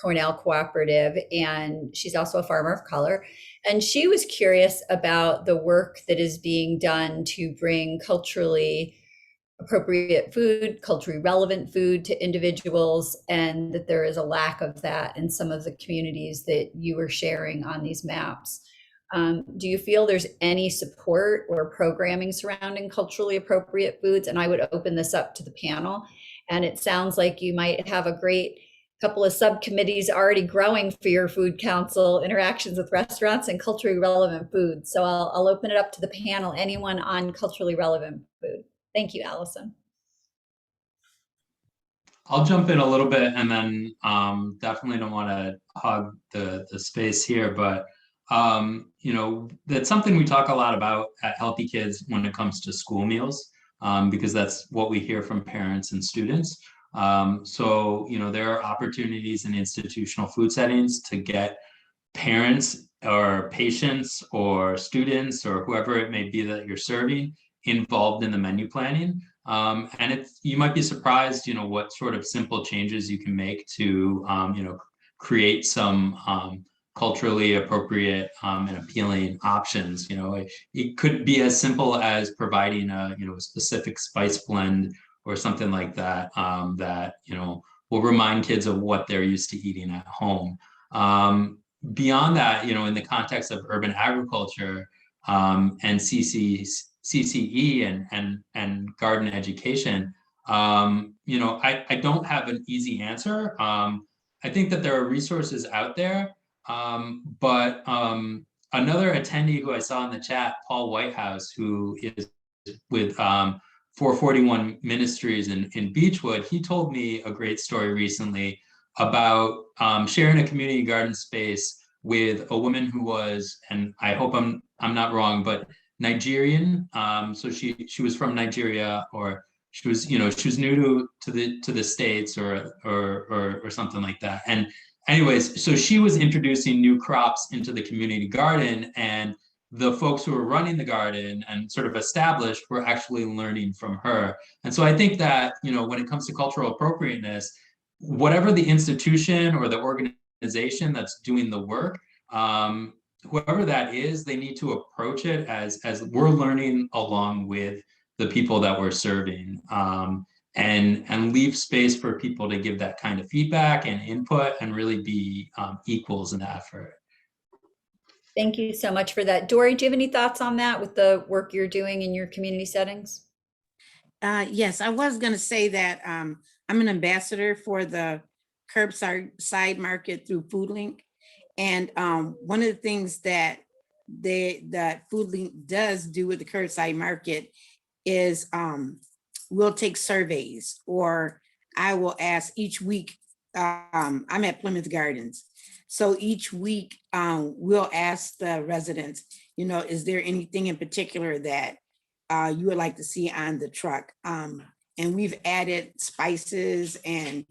Speaker 2: Cornell Cooperative, and she's also a farmer of color. And she was curious about the work that is being done to bring culturally appropriate food, culturally relevant food to individuals, and that there is a lack of that in some of the communities that you were sharing on these maps. Do you feel there's any support or programming surrounding culturally appropriate foods? And I would open this up to the panel. And it sounds like you might have a great couple of subcommittees already growing for your food council interactions with restaurants and culturally relevant food. So I'll open it up to the panel. Anyone on culturally relevant food? Thank you, Allison.
Speaker 3: I'll jump in a little bit, and then definitely don't want to hog the space here, but that's something we talk a lot about at Healthy Kids when it comes to school meals, because that's what we hear from parents and students. So there are opportunities in institutional food settings to get parents or patients or students or whoever it may be that you're serving involved in the menu planning. And you might be surprised, what sort of simple changes you can make to, create some culturally appropriate and appealing options. You know, it could be as simple as providing a, you know, a specific spice blend or something like that, that, you know, will remind kids of what they're used to eating at home. Beyond that, you know, in the context of urban agriculture and CCE and garden education, you know, I don't have an easy answer. I think that there are resources out there, but another attendee who I saw in the chat, Paul Whitehouse, who is with 441 Ministries in Beechwood, he told me a great story recently about sharing a community garden space with a woman who was, and I hope I'm not wrong, but Nigerian. So she was from Nigeria, or she was, you know, she was new to the States or something like that. And anyways, so she was introducing new crops into the community garden, and the folks who were running the garden and sort of established were actually learning from her. And so I think that, you know, when it comes to cultural appropriateness, whatever the institution or the organization that's doing the work, whoever that is, they need to approach it as we're learning along with the people that we're serving, and leave space for people to give that kind of feedback and input and really be equals in the effort.
Speaker 2: Thank you so much for that. Dory, do you have any thoughts on that with the work you're doing in your community settings?
Speaker 5: Yes, I was going to say that I'm an ambassador for the curbside market through FoodLink. And one of the things that FoodLink does do with the curbside market is we'll take surveys, or I will ask each week. I'm at Plymouth Gardens. So each week we'll ask the residents, you know, is there anything in particular that you would like to see on the truck? And we've added spices and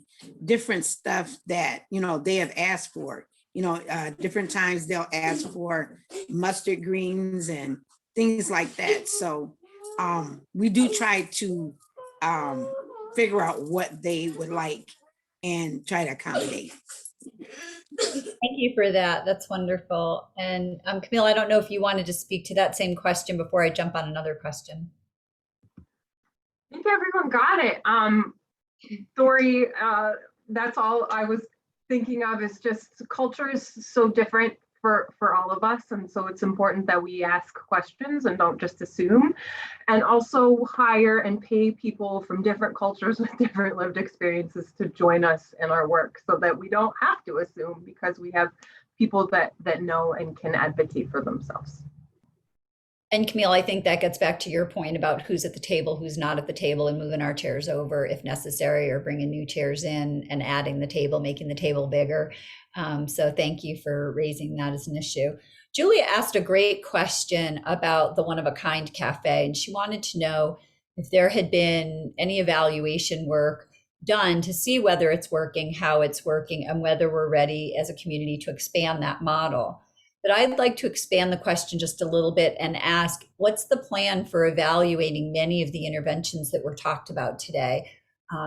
Speaker 5: different stuff that, you know, they have asked for. You know, different times they'll ask for mustard greens and things like that. So we do try to figure out what they would like and try to accommodate.
Speaker 2: Thank you for that. That's wonderful. And Camille, I don't know if you wanted to speak to that same question before I jump on another question.
Speaker 4: I think everyone got it. Dory, that's all I was thinking of, is just culture is so different for all of us. And so it's important that we ask questions and don't just assume, and also hire and pay people from different cultures with different lived experiences to join us in our work, so that we don't have to assume, because we have people that know and can advocate for themselves.
Speaker 2: And Camille, I think that gets back to your point about who's at the table, who's not at the table, and moving our chairs over if necessary, or bringing new chairs in and adding the table, making the table bigger. So thank you for raising that as an issue. Julia asked a great question about the One of a Kind Cafe, and she wanted to know if there had been any evaluation work done to see whether it's working, how it's working, and whether we're ready as a community to expand that model. But I'd like to expand the question just a little bit and ask, what's the plan for evaluating many of the interventions that were talked about today?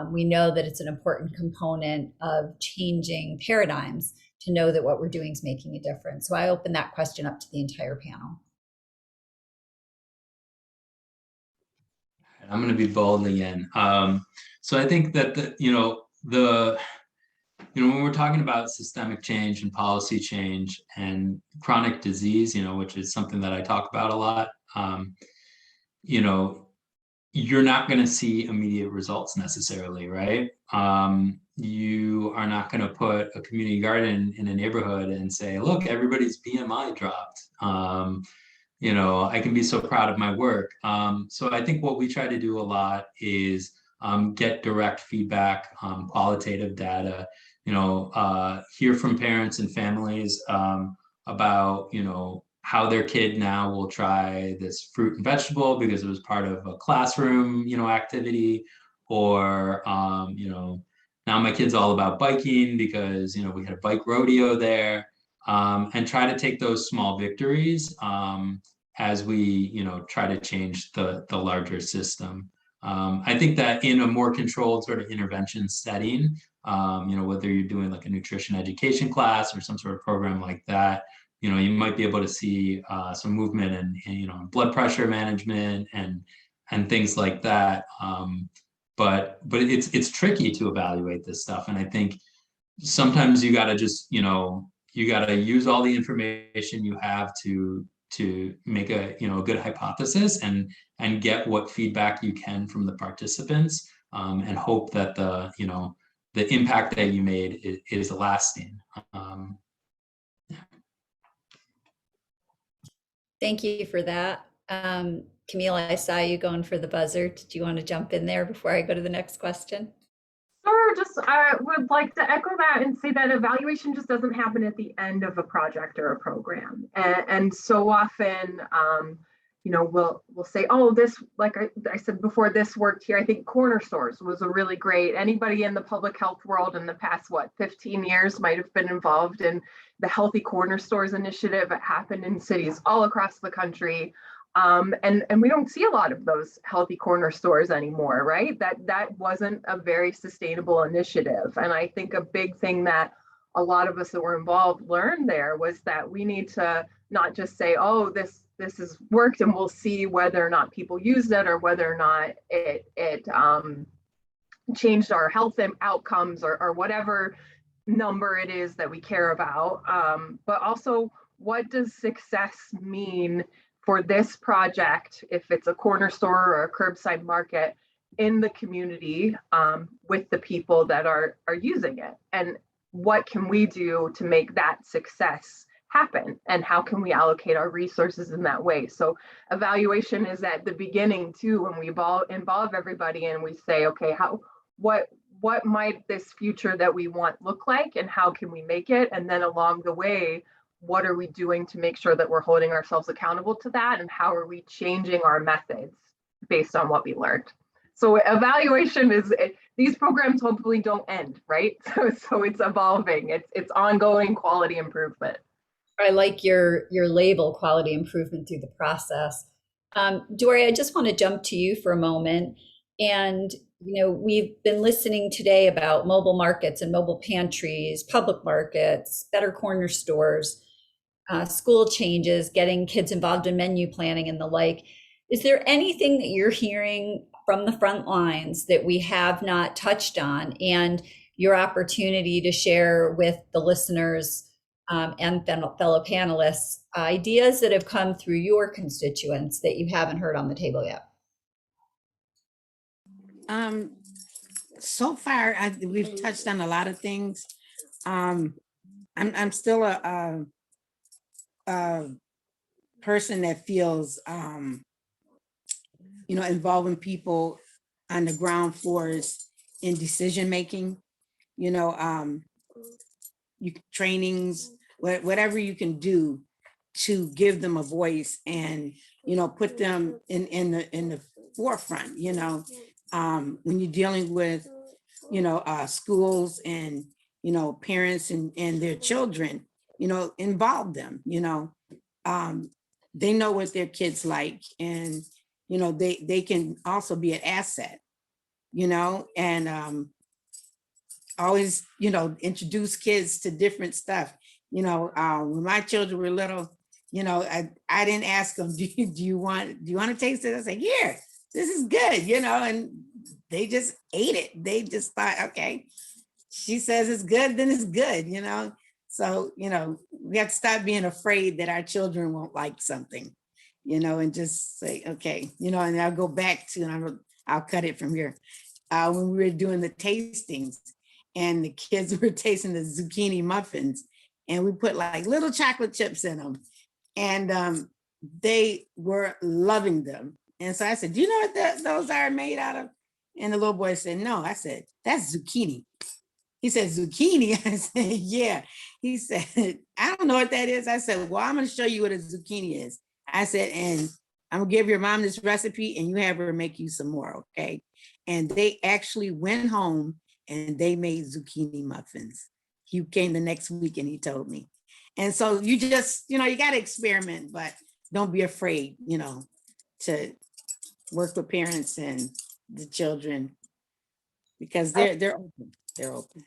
Speaker 2: We know that it's an important component of changing paradigms to know that what we're doing is making a difference. So I open that question up to the entire panel.
Speaker 3: I'm going to be bold again. So I think that when we're talking about systemic change and policy change and chronic disease, which is something that I talk about a lot, you're not going to see immediate results necessarily, right? You are not going to put a community garden in a neighborhood and say, look, everybody's BMI dropped. I can be so proud of my work. So I think what we try to do a lot is get direct feedback, qualitative data, hear from parents and families about, how their kid now will try this fruit and vegetable because it was part of a classroom, activity, or, now my kid's all about biking because, we had a bike rodeo there, and try to take those small victories as we, try to change the larger system. I think that in a more controlled sort of intervention setting, whether you're doing like a nutrition education class or some sort of program like that, you might be able to see some movement in blood pressure management and things like that. But it's tricky to evaluate this stuff, and I think sometimes you got to just you got to use all the information you have to make a good hypothesis and get what feedback you can from the participants, and hope that the impact that you made is lasting.
Speaker 2: Thank you for that. Camille, I saw you going for the buzzer. Did you want to jump in there before I go to the next question?
Speaker 4: Sure, just I would like to echo that and say that evaluation just doesn't happen at the end of a project or a program. And so often, we'll say, oh, this, like I said before, this worked here. I think corner stores was a really great, anybody in the public health world in the past, 15 years might have been involved in the Healthy Corner Stores initiative. It happened in cities all across the country. And we don't see a lot of those healthy corner stores anymore, right? That wasn't a very sustainable initiative. And I think a big thing that a lot of us that were involved learned there was that we need to not just say, oh, this has worked and we'll see whether or not people used it or whether or not it changed our health outcomes or whatever number it is that we care about. But also, what does success mean for this project, if it's a corner store or a curbside market in the community, with the people that are using it? And what can we do to make that success happen? And how can we allocate our resources in that way? So evaluation is at the beginning too, when we involve everybody and we say, okay, what might this future that we want look like and how can we make it? And then along the way, what are we doing to make sure that we're holding ourselves accountable to that? And how are we changing our methods based on what we learned? So evaluation these programs hopefully don't end, right? So it's evolving, it's ongoing quality improvement.
Speaker 2: I like your label, quality improvement through the process. Dory, I just want to jump to you for a moment. And we've been listening today about mobile markets and mobile pantries, public markets, better corner stores, school changes, getting kids involved in menu planning and the like. Is there anything that you're hearing from the front lines that we have not touched on, and your opportunity to share with the listeners and fellow panelists ideas that have come through your constituents that you haven't heard on the table yet?
Speaker 5: So far, we've touched on a lot of things. I'm still a person that feels, involving people on the ground floors in decision making. Trainings, whatever you can do to give them a voice and put them in the forefront. When you're dealing with schools and parents and their children, involve them. They know what their kids like, and they can also be an asset, and always introduce kids to different stuff. When my children were little, I didn't ask them, do you want to taste it? I said, here, this is good, and they just ate it. They just thought, okay, she says it's good, then it's good, So, we have to stop being afraid that our children won't like something, and just say, okay, and I'll go back to, and I'll cut it from here. When we were doing the tastings and the kids were tasting the zucchini muffins, and we put like little chocolate chips in them, and they were loving them. And so I said, do you know what those are made out of? And the little boy said, no. I said, that's zucchini. He said, zucchini? I said, yeah. He said, I don't know what that is. I said, well, I'm going to show you what a zucchini is. I said, and I'm going to give your mom this recipe and you have her make you some more, okay? And they actually went home and they made zucchini muffins. He came the next week and he told me. And so you just, you got to experiment, but don't be afraid, to work with parents and, the children, because they're open. They're open.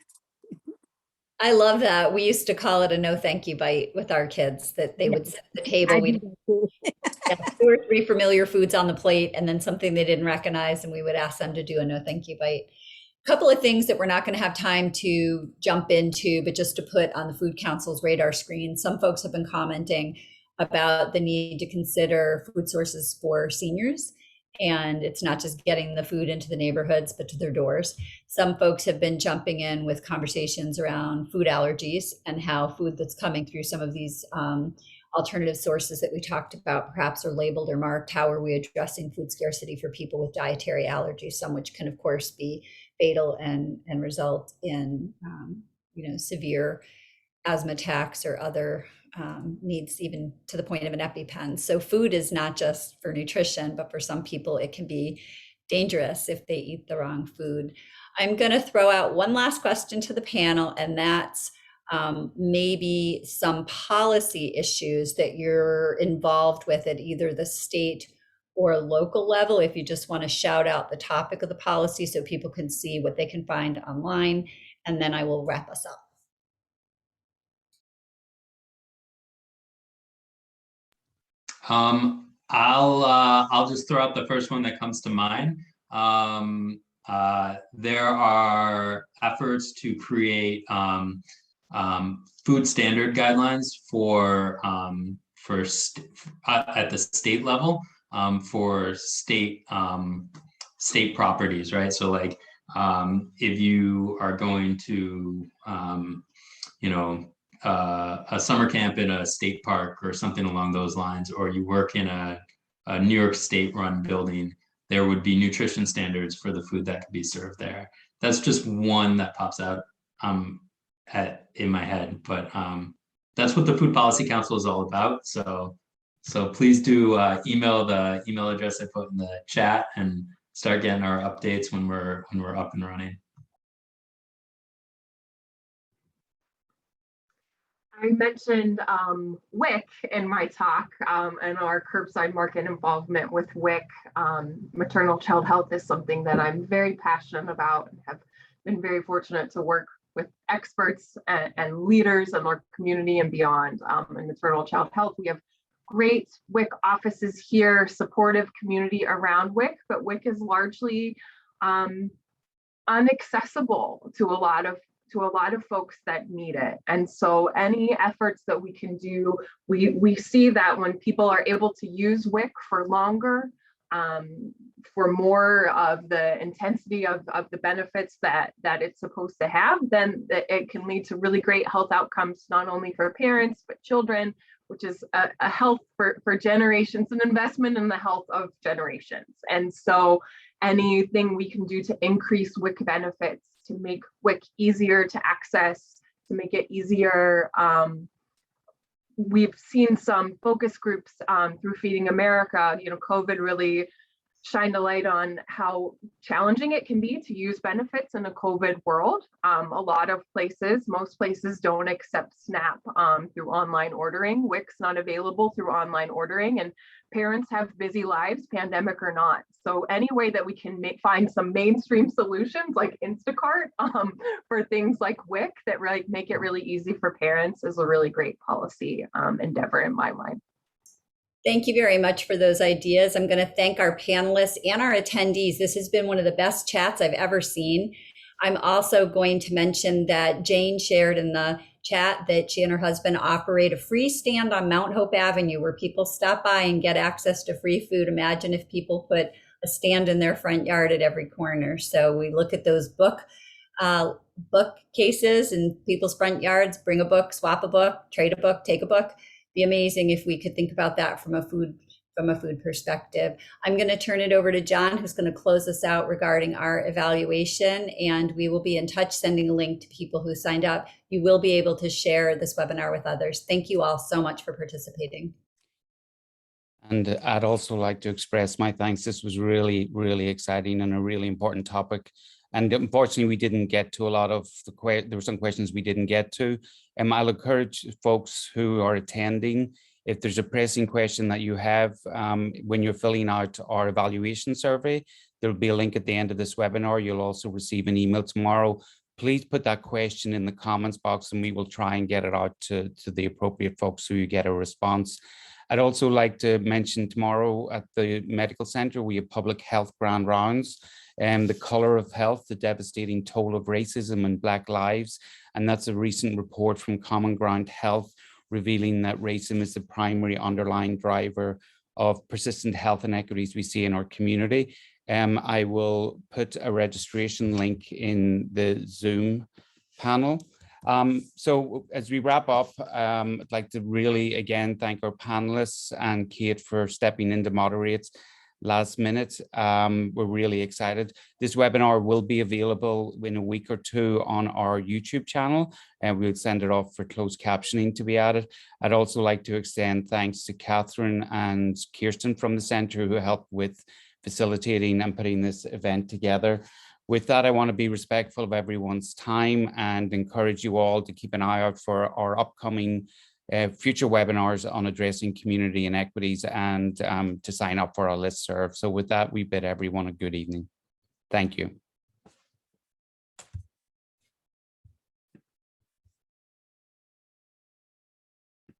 Speaker 2: I love that. We used to call it a no thank you bite with our kids, that they would sit at the table.
Speaker 5: I
Speaker 2: We'd
Speaker 5: do that too.
Speaker 2: have 2 or 3 familiar foods on the plate and then something they didn't recognize, and we would ask them to do a no thank you bite. A couple of things that we're not going to have time to jump into, but just to put on the Food Council's radar screen. Some folks have been commenting about the need to consider food sources for seniors. And it's not just getting the food into the neighborhoods, but to their doors. Some folks have been jumping in with conversations around food allergies and how food that's coming through some of these alternative sources that we talked about perhaps are labeled or marked. How are we addressing food scarcity for people with dietary allergies, some which can of course be fatal and result in severe asthma attacks or other needs, even to the point of an EpiPen. So food is not just for nutrition, but for some people it can be dangerous if they eat the wrong food. I'm going to throw out one last question to the panel, and that's maybe some policy issues that you're involved with at either the state or local level. If you just want to shout out the topic of the policy so people can see what they can find online, and then I will wrap us up.
Speaker 3: I'll just throw out the first one that comes to mind. There are efforts to create food standard guidelines for at the state level for state properties, right? So like if you are going to a summer camp in a state park or something along those lines, or you work in a New York State run building, there would be nutrition standards for the food that could be served there. That's just one that pops out in my head, but that's what the Food Policy Council is all about. So please do email the email address I put in the chat and start getting our updates when we're up and running.
Speaker 4: I mentioned WIC in my talk, and our curbside market involvement with WIC. Maternal child health is something that I'm very passionate about and have been very fortunate to work with experts and leaders in our community and beyond in maternal child health. We have great WIC offices here, supportive community around WIC, but WIC is largely inaccessible to a lot of folks that need it. And so any efforts that we can do, we see that when people are able to use WIC for longer, for more of the intensity of the benefits that it's supposed to have, then it can lead to really great health outcomes, not only for parents, but children, which is a health for generations, an investment in the health of generations. And so anything we can do to increase WIC benefits, to make WIC easier to access, to make it easier. We've seen some focus groups through Feeding America. COVID really shined a light on how challenging it can be to use benefits in a COVID world. A lot of places, most places don't accept SNAP through online ordering. WIC's not available through online ordering, and parents have busy lives, pandemic or not. So any way that we can find some mainstream solutions like Instacart for things like WIC that make it really easy for parents is a really great policy endeavor in my mind.
Speaker 2: Thank you very much for those ideas. I'm going to thank our panelists and our attendees. This has been one of the best chats I've ever seen. I'm also going to mention that Jane shared in the chat that she and her husband operate a free stand on Mount Hope Avenue where people stop by and get access to free food. Imagine if people put a stand in their front yard at every corner. So we look at those bookcases in people's front yards, bring a book, swap a book, trade a book, take a book. Be amazing if we could think about that from a food perspective. I'm going to turn it over to John, who's going to close us out regarding our evaluation, and we will be in touch, sending a link to people who signed up. You will be able to share this webinar with others. Thank you all so much for participating.
Speaker 1: And I'd also like to express my thanks. This was really, really exciting and a really important topic. And unfortunately, we didn't get to a lot of there were some questions we didn't get to. I'll encourage folks who are attending, If there's a pressing question that you have when you're filling out our evaluation survey, there'll be a link at the end of this webinar. You'll also receive an email tomorrow. Please put that question in the comments box and we will try and get it out to the appropriate folks so you get a response. I'd also like to mention tomorrow at the medical center, we have public health grand rounds and the color of health, the devastating toll of racism and Black lives. And that's a recent report from Common Ground Health revealing that racism is the primary underlying driver of persistent health inequities we see in our community. I will put a registration link in the Zoom panel. So as we wrap up, I'd like to really, again, thank our panelists and Kate for stepping in to moderate last minute. We're really excited. This webinar will be available in a week or two on our YouTube channel, and we'll send it off for closed captioning to be added. I'd also like to extend thanks to Catherine and Kirsten from the center who helped with facilitating and putting this event together. With that, I want to be respectful of everyone's time and encourage you all to keep an eye out for our upcoming future webinars on addressing community inequities and to sign up for our listserv. So with that, we bid everyone a good evening. Thank you.